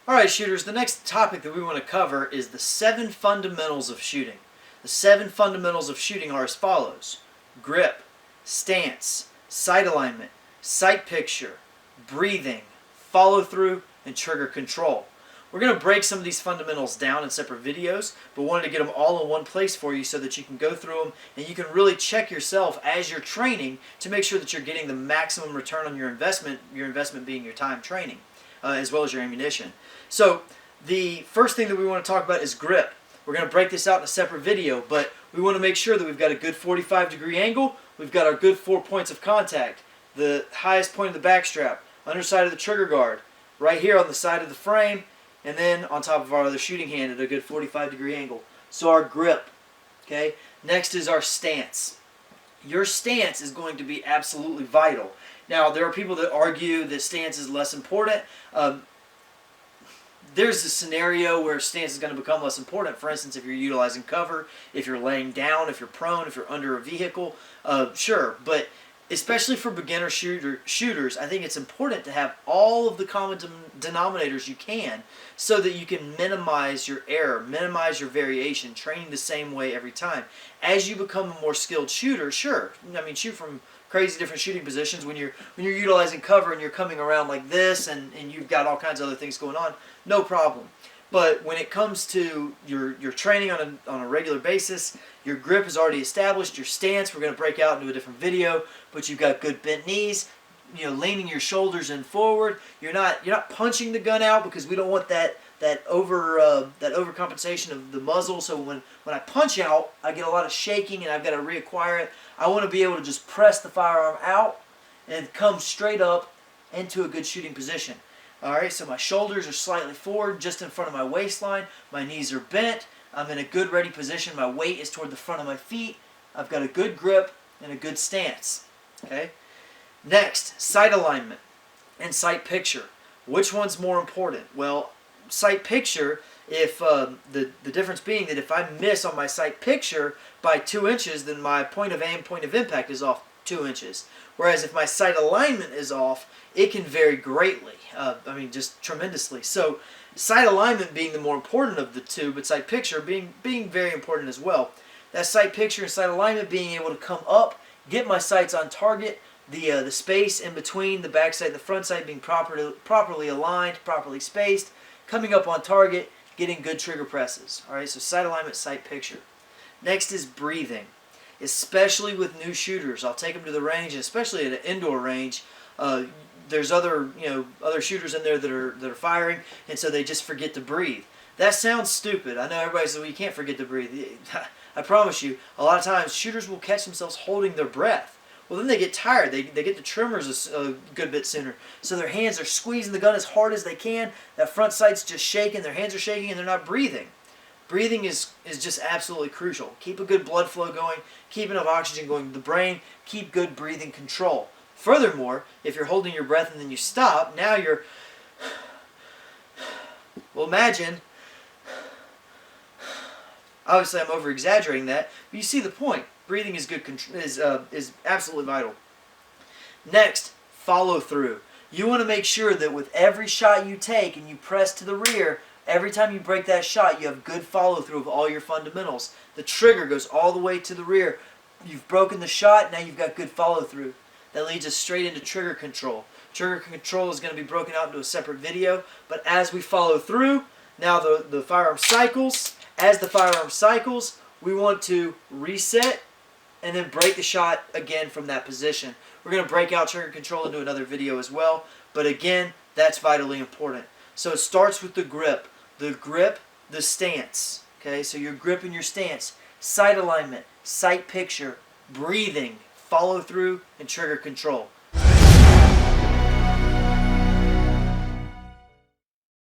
Alright shooters, the next topic that we want to cover is the 7 fundamentals of shooting. The 7 fundamentals of shooting are as follows: grip, stance, sight alignment, sight picture, breathing, follow through, and trigger control. We're going to break some of these fundamentals down in separate videos, but wanted to get them all in one place for you so that you can go through them and you can really check yourself as you're training to make sure that you're getting the maximum return on your investment being your time training, as well as your ammunition. So the first thing that we want to talk about is grip. We're going to break this out in a separate video, but we want to make sure that we've got a good 45-degree angle, we've got our good 4 points of contact, the highest point of the back strap, underside of the trigger guard, right here on the side of the frame, and then on top of our other shooting hand at a good 45-degree angle. So our grip. Okay. Next is our stance. Your stance is going to be absolutely vital. Now, there are people that argue that stance is less important. There's a scenario where stance is going to become less important. For instance, if you're utilizing cover, if you're laying down, if you're prone, if you're under a vehicle, sure. But especially for beginner shooters, I think it's important to have all of the common denominators you can so that you can minimize your error, minimize your variation, training the same way every time. As you become a more skilled shooter, sure, I mean, shoot from crazy different shooting positions when you're utilizing cover and you're coming around like this and you've got all kinds of other things going on, no problem. But when it comes to your training on a regular basis, your grip is already established, your stance, we're going to break out into a different video, but you've got good bent knees, leaning your shoulders in forward. You're not punching the gun out because we don't want that overcompensation of the muzzle. So when I punch out, I get a lot of shaking and I've got to reacquire it. I want to be able to just press the firearm out and come straight up into a good shooting position. Alright, so my shoulders are slightly forward, just in front of my waistline. My knees are bent. I'm in a good ready position. My weight is toward the front of my feet. I've got a good grip and a good stance. Okay. Next, sight alignment and sight picture. Which one's more important? Well, sight picture, if the difference being that if I miss on my sight picture by 2 inches, then my point of aim, point of impact is off 2 inches. Whereas if my sight alignment is off, it can vary greatly. I mean, just tremendously. So sight alignment being the more important of the two, but sight picture being very important as well. That sight picture and sight alignment being able to come up, get my sights on target, the space in between the back sight and the front sight being properly aligned, properly spaced, coming up on target, getting good trigger presses. Alright, so sight alignment, sight picture. Next is breathing. Especially with new shooters. I'll take them to the range, and especially at an indoor range. There's other shooters in there that are firing, and so they just forget to breathe. That sounds stupid. I know everybody says, well, you can't forget to breathe. I promise you, a lot of times shooters will catch themselves holding their breath. Well, then they get tired. They get the tremors a good bit sooner. So their hands are squeezing the gun as hard as they can. That front sight's just shaking. Their hands are shaking, and they're not breathing. Breathing is just absolutely crucial. Keep a good blood flow going. Keep enough oxygen going to the brain. Keep good breathing control. Furthermore, if you're holding your breath and then you stop, now you're... Well, imagine... Obviously, I'm over-exaggerating that, but you see the point. Breathing is is absolutely vital. Next, follow through. You want to make sure that with every shot you take and you press to the rear, every time you break that shot, you have good follow-through of all your fundamentals. The trigger goes all the way to the rear. You've broken the shot, now you've got good follow-through. That leads us straight into trigger control. Trigger control is going to be broken out into a separate video, but as we follow through, now the firearm cycles. As the firearm cycles, we want to reset and then break the shot again from that position. We're going to break out trigger control into another video as well, but again, that's vitally important. So it starts with the grip, the stance. Okay, so your grip and your stance, sight alignment, sight picture, breathing, follow through, and trigger control.